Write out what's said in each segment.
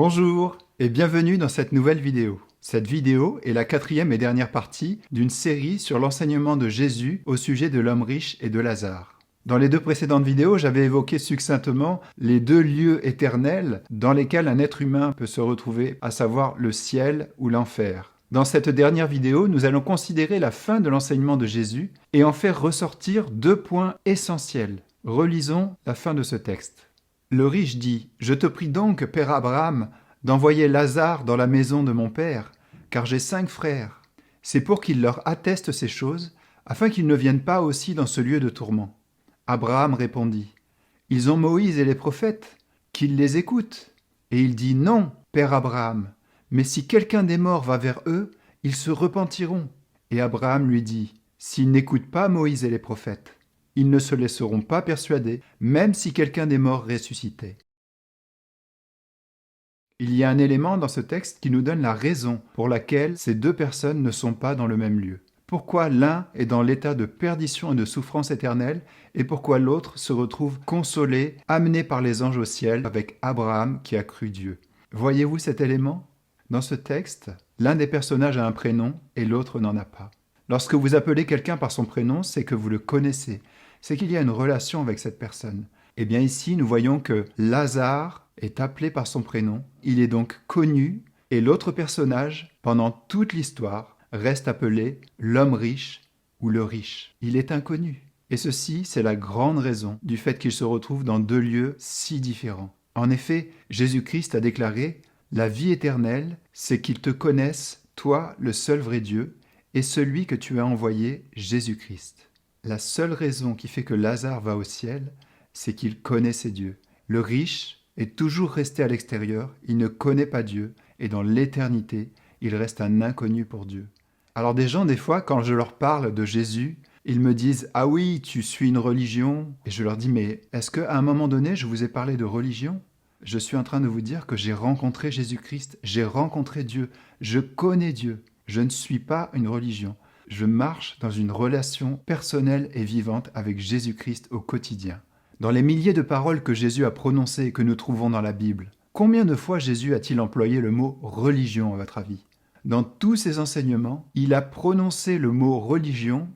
Bonjour et bienvenue dans cette nouvelle vidéo. Cette vidéo est la quatrième et dernière partie d'une série sur l'enseignement de Jésus au sujet de l'homme riche et de Lazare. Dans les deux précédentes vidéos, j'avais évoqué succinctement les deux lieux éternels dans lesquels un être humain peut se retrouver, à savoir le ciel ou l'enfer. Dans cette dernière vidéo, nous allons considérer la fin de l'enseignement de Jésus et en faire ressortir deux points essentiels. Relisons la fin de ce texte. Le riche dit « Je te prie donc, Père Abraham, d'envoyer Lazare dans la maison de mon père, car j'ai 5 frères. C'est pour qu'il leur atteste ces choses, afin qu'ils ne viennent pas aussi dans ce lieu de tourment. » Abraham répondit « Ils ont Moïse et les prophètes, qu'ils les écoutent. » Et il dit « Non, Père Abraham, mais si quelqu'un des morts va vers eux, ils se repentiront. » Et Abraham lui dit « S'ils n'écoutent pas Moïse et les prophètes, ils ne se laisseront pas persuader, même si quelqu'un des morts ressuscitait. » Il y a un élément dans ce texte qui nous donne la raison pour laquelle ces deux personnes ne sont pas dans le même lieu. Pourquoi l'un est dans l'état de perdition et de souffrance éternelle, et pourquoi l'autre se retrouve consolé, amené par les anges au ciel avec Abraham qui a cru Dieu. Voyez-vous cet élément ? Dans ce texte, l'un des personnages a un prénom et l'autre n'en a pas. Lorsque vous appelez quelqu'un par son prénom, c'est que vous le connaissez, c'est qu'il y a une relation avec cette personne. Eh bien ici, nous voyons que Lazare est appelé par son prénom, il est donc connu, et l'autre personnage, pendant toute l'histoire, reste appelé l'homme riche ou le riche. Il est inconnu. Et ceci, c'est la grande raison du fait qu'il se retrouve dans deux lieux si différents. En effet, Jésus-Christ a déclaré « La vie éternelle, c'est qu'ils te connaissent, toi, le seul vrai Dieu, et celui que tu as envoyé, Jésus-Christ. » La seule raison qui fait que Lazare va au ciel, c'est qu'il connaissait Dieu. Le riche est toujours resté à l'extérieur, il ne connaît pas Dieu, et dans l'éternité, il reste un inconnu pour Dieu. Alors des gens, des fois, quand je leur parle de Jésus, ils me disent « Ah oui, tu suis une religion ?» Et je leur dis « Mais est-ce qu'à un moment donné, je vous ai parlé de religion ?» Je suis en train de vous dire que j'ai rencontré Jésus-Christ, j'ai rencontré Dieu, je connais Dieu. Je ne suis pas une religion. Je marche dans une relation personnelle et vivante avec Jésus-Christ au quotidien. Dans les milliers de paroles que Jésus a prononcées et que nous trouvons dans la Bible, combien de fois Jésus a-t-il employé le mot « religion » à votre avis ? Dans tous ses enseignements, il a prononcé le mot « religion »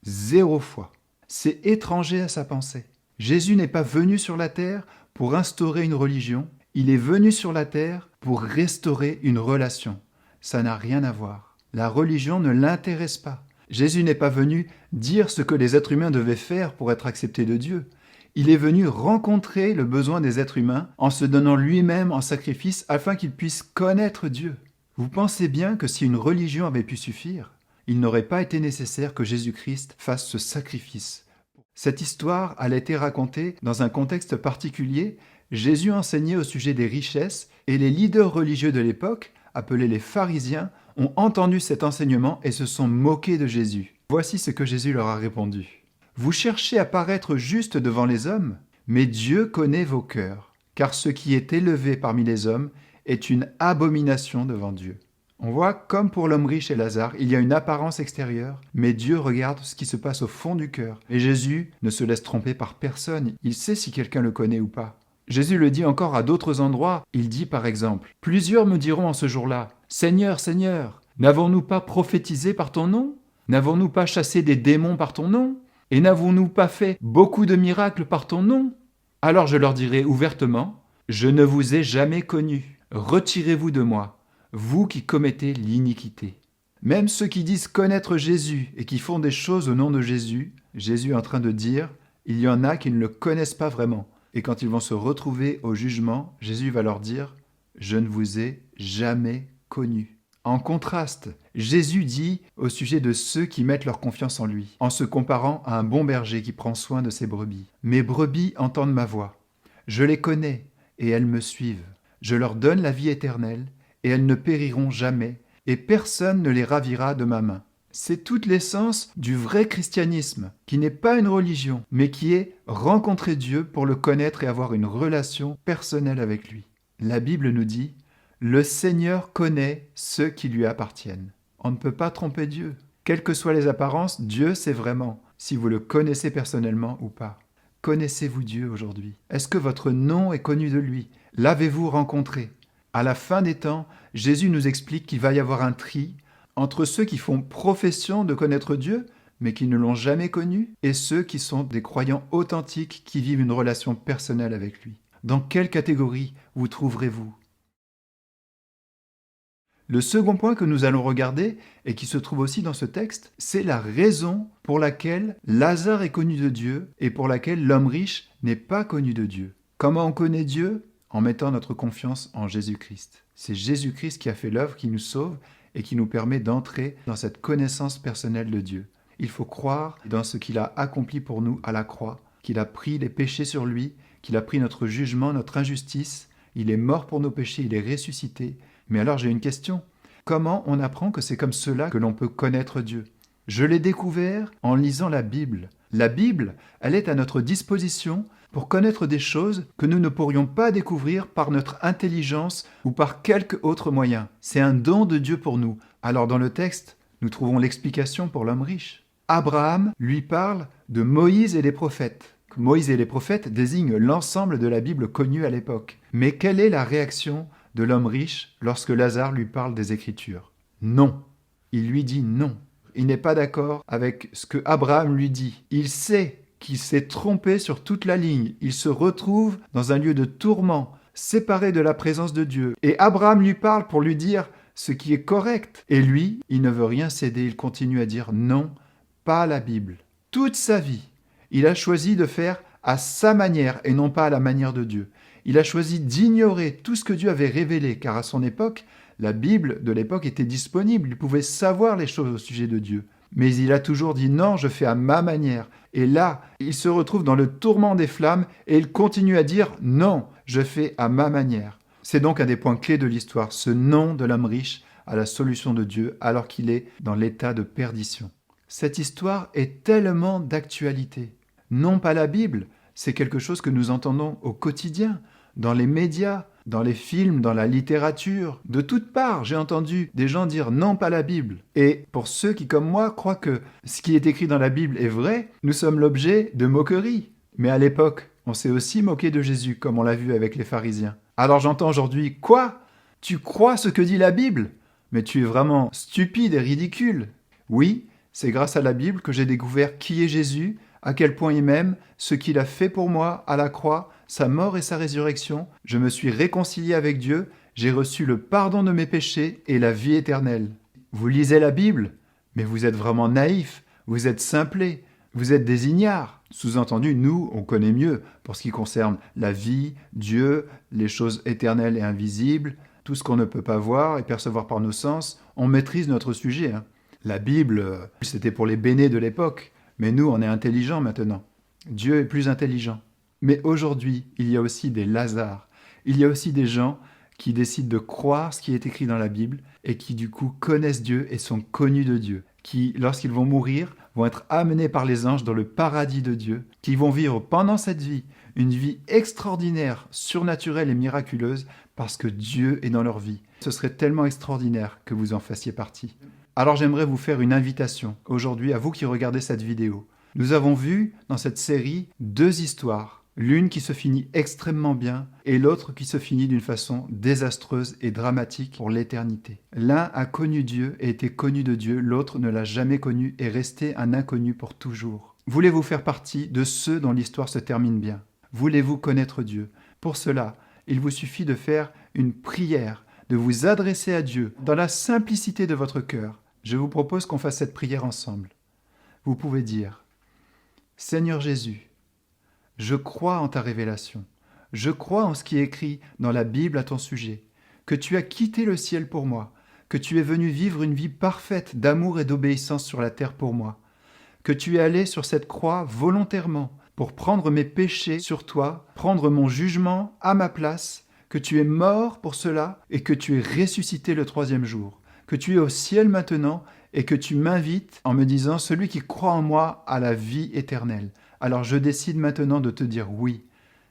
0 fois. C'est étranger à sa pensée. Jésus n'est pas venu sur la terre pour instaurer une religion, il est venu sur la terre pour restaurer une relation. Ça n'a rien à voir. La religion ne l'intéresse pas. Jésus n'est pas venu dire ce que les êtres humains devaient faire pour être acceptés de Dieu. Il est venu rencontrer le besoin des êtres humains en se donnant lui-même en sacrifice afin qu'ils puissent connaître Dieu. Vous pensez bien que si une religion avait pu suffire, il n'aurait pas été nécessaire que Jésus-Christ fasse ce sacrifice. Cette histoire a été racontée dans un contexte particulier. Jésus enseignait au sujet des richesses et les leaders religieux de l'époque, appelés les pharisiens, ont entendu cet enseignement et se sont moqués de Jésus. Voici ce que Jésus leur a répondu. « Vous cherchez à paraître juste devant les hommes, mais Dieu connaît vos cœurs, car ce qui est élevé parmi les hommes est une abomination devant Dieu. » On voit, comme pour l'homme riche et Lazare, il y a une apparence extérieure, mais Dieu regarde ce qui se passe au fond du cœur. Et Jésus ne se laisse tromper par personne, il sait si quelqu'un le connaît ou pas. Jésus le dit encore à d'autres endroits, il dit par exemple « Plusieurs me diront en ce jour-là, « Seigneur, Seigneur, n'avons-nous pas prophétisé par ton nom? N'avons-nous pas chassé des démons par ton nom? Et n'avons-nous pas fait beaucoup de miracles par ton nom? » Alors je leur dirai ouvertement « Je ne vous ai jamais connus, retirez-vous de moi. Vous qui commettez l'iniquité. » Même ceux qui disent connaître Jésus et qui font des choses au nom de Jésus, Jésus est en train de dire, il y en a qui ne le connaissent pas vraiment. Et quand ils vont se retrouver au jugement, Jésus va leur dire, je ne vous ai jamais connus. En contraste, Jésus dit au sujet de ceux qui mettent leur confiance en lui, en se comparant à un bon berger qui prend soin de ses brebis. Mes brebis entendent ma voix. Je les connais et elles me suivent. Je leur donne la vie éternelle et elles ne périront jamais, et personne ne les ravira de ma main. C'est toute l'essence du vrai christianisme, qui n'est pas une religion, mais qui est rencontrer Dieu pour le connaître et avoir une relation personnelle avec lui. La Bible nous dit « Le Seigneur connaît ceux qui lui appartiennent ». On ne peut pas tromper Dieu. Quelles que soient les apparences, Dieu sait vraiment si vous le connaissez personnellement ou pas. Connaissez-vous Dieu aujourd'hui? Est-ce que votre nom est connu de lui? L'avez-vous rencontré? À la fin des temps, Jésus nous explique qu'il va y avoir un tri entre ceux qui font profession de connaître Dieu, mais qui ne l'ont jamais connu, et ceux qui sont des croyants authentiques qui vivent une relation personnelle avec lui. Dans quelle catégorie vous trouverez-vous ? Le second point que nous allons regarder, et qui se trouve aussi dans ce texte, c'est la raison pour laquelle Lazare est connu de Dieu et pour laquelle l'homme riche n'est pas connu de Dieu. Comment on connaît Dieu ? En mettant notre confiance en Jésus-Christ. C'est Jésus-Christ qui a fait l'œuvre qui nous sauve et qui nous permet d'entrer dans cette connaissance personnelle de Dieu. Il faut croire dans ce qu'il a accompli pour nous à la croix, qu'il a pris les péchés sur lui, qu'il a pris notre jugement, notre injustice, il est mort pour nos péchés, il est ressuscité. Mais alors j'ai une question. Comment on apprend que c'est comme cela que l'on peut connaître Dieu ? Je l'ai découvert en lisant la Bible. La Bible, elle est à notre disposition pour connaître des choses que nous ne pourrions pas découvrir par notre intelligence ou par quelque autre moyen. C'est un don de Dieu pour nous. Alors dans le texte, nous trouvons l'explication pour l'homme riche. Abraham lui parle de Moïse et les prophètes. Moïse et les prophètes désignent l'ensemble de la Bible connue à l'époque. Mais quelle est la réaction de l'homme riche lorsque Lazare lui parle des Écritures ? Non. Il lui dit non. Il n'est pas d'accord avec ce que Abraham lui dit. Il sait qu'il s'est trompé sur toute la ligne. Il se retrouve dans un lieu de tourment, séparé de la présence de Dieu. Et Abraham lui parle pour lui dire ce qui est correct. Et lui, il ne veut rien céder. Il continue à dire non, pas la Bible. Toute sa vie, il a choisi de faire à sa manière et non pas à la manière de Dieu. Il a choisi d'ignorer tout ce que Dieu avait révélé, car à son époque, la Bible de l'époque était disponible. Il pouvait savoir les choses au sujet de Dieu. Mais il a toujours dit non, je fais à ma manière. Et là, il se retrouve dans le tourment des flammes et il continue à dire non, je fais à ma manière. C'est donc un des points clés de l'histoire, ce non de l'homme riche à la solution de Dieu alors qu'il est dans l'état de perdition. Cette histoire est tellement d'actualité. Non pas la Bible, c'est quelque chose que nous entendons au quotidien, dans les médias, dans les films, dans la littérature. De toutes parts, j'ai entendu des gens dire non pas la Bible. Et pour ceux qui, comme moi, croient que ce qui est écrit dans la Bible est vrai, nous sommes l'objet de moqueries. Mais à l'époque, on s'est aussi moqué de Jésus, comme on l'a vu avec les pharisiens. Alors j'entends aujourd'hui, quoi ? Tu crois ce que dit la Bible ? Mais tu es vraiment stupide et ridicule. Oui, c'est grâce à la Bible que j'ai découvert qui est Jésus, à quel point il m'aime, ce qu'il a fait pour moi à la croix, sa mort et sa résurrection. Je me suis réconcilié avec Dieu, j'ai reçu le pardon de mes péchés et la vie éternelle. Vous lisez la Bible, mais vous êtes vraiment naïfs, vous êtes simplés, vous êtes des ignares. Sous-entendu, nous, on connaît mieux pour ce qui concerne la vie, Dieu, les choses éternelles et invisibles, tout ce qu'on ne peut pas voir et percevoir par nos sens. On maîtrise notre sujet. La Bible, c'était pour les bénés de l'époque. Mais nous, on est intelligents maintenant. Dieu est plus intelligent. Mais aujourd'hui, il y a aussi des Lazars. Il y a aussi des gens qui décident de croire ce qui est écrit dans la Bible et qui du coup connaissent Dieu et sont connus de Dieu. Qui, lorsqu'ils vont mourir, vont être amenés par les anges dans le paradis de Dieu. Qui vont vivre pendant cette vie une vie extraordinaire, surnaturelle et miraculeuse parce que Dieu est dans leur vie. Ce serait tellement extraordinaire que vous en fassiez partie. Alors j'aimerais vous faire une invitation aujourd'hui à vous qui regardez cette vidéo. Nous avons vu dans cette série 2 histoires, l'une qui se finit extrêmement bien et l'autre qui se finit d'une façon désastreuse et dramatique pour l'éternité. L'un a connu Dieu et été connu de Dieu, l'autre ne l'a jamais connu et resté un inconnu pour toujours. Voulez-vous faire partie de ceux dont l'histoire se termine bien ? Voulez-vous connaître Dieu ? Pour cela, il vous suffit de faire une prière, de vous adresser à Dieu dans la simplicité de votre cœur. Je vous propose qu'on fasse cette prière ensemble. Vous pouvez dire « Seigneur Jésus, je crois en ta révélation. Je crois en ce qui est écrit dans la Bible à ton sujet, que tu as quitté le ciel pour moi, que tu es venu vivre une vie parfaite d'amour et d'obéissance sur la terre pour moi, que tu es allé sur cette croix volontairement pour prendre mes péchés sur toi, prendre mon jugement à ma place, que tu es mort pour cela et que tu es ressuscité le 3e jour. Que tu es au ciel maintenant et que tu m'invites en me disant « Celui qui croit en moi a la vie éternelle ». Alors je décide maintenant de te dire oui.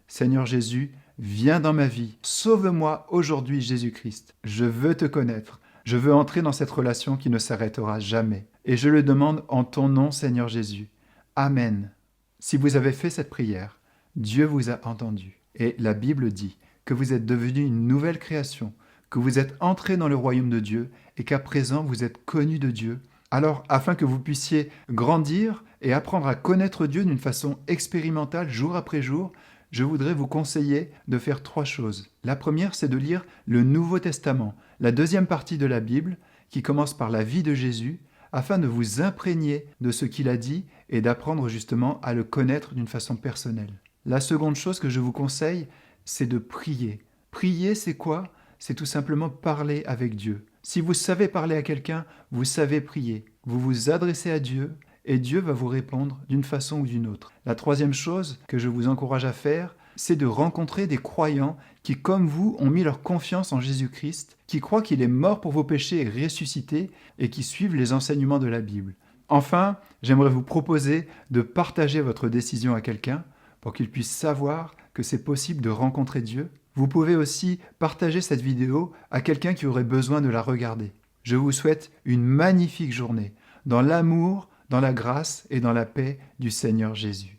Seigneur Jésus, viens dans ma vie. Sauve-moi aujourd'hui Jésus-Christ. Je veux te connaître. Je veux entrer dans cette relation qui ne s'arrêtera jamais. Et je le demande en ton nom, Seigneur Jésus. Amen. Si vous avez fait cette prière, Dieu vous a entendu. Et la Bible dit que vous êtes devenu une nouvelle création, que vous êtes entrés dans le royaume de Dieu et qu'à présent vous êtes connus de Dieu. Alors, afin que vous puissiez grandir et apprendre à connaître Dieu d'une façon expérimentale jour après jour, je voudrais vous conseiller de faire 3 choses. La première, c'est de lire le Nouveau Testament, la deuxième partie de la Bible, qui commence par la vie de Jésus, afin de vous imprégner de ce qu'il a dit et d'apprendre justement à le connaître d'une façon personnelle. La seconde chose que je vous conseille, c'est de prier. Prier, c'est quoi? C'est tout simplement parler avec Dieu. Si vous savez parler à quelqu'un, vous savez prier. Vous vous adressez à Dieu et Dieu va vous répondre d'une façon ou d'une autre. La troisième chose que je vous encourage à faire, c'est de rencontrer des croyants qui, comme vous, ont mis leur confiance en Jésus-Christ, qui croient qu'il est mort pour vos péchés et ressuscité et qui suivent les enseignements de la Bible. Enfin, j'aimerais vous proposer de partager votre décision à quelqu'un pour qu'il puisse savoir que c'est possible de rencontrer Dieu. Vous pouvez aussi partager cette vidéo à quelqu'un qui aurait besoin de la regarder. Je vous souhaite une magnifique journée dans l'amour, dans la grâce et dans la paix du Seigneur Jésus.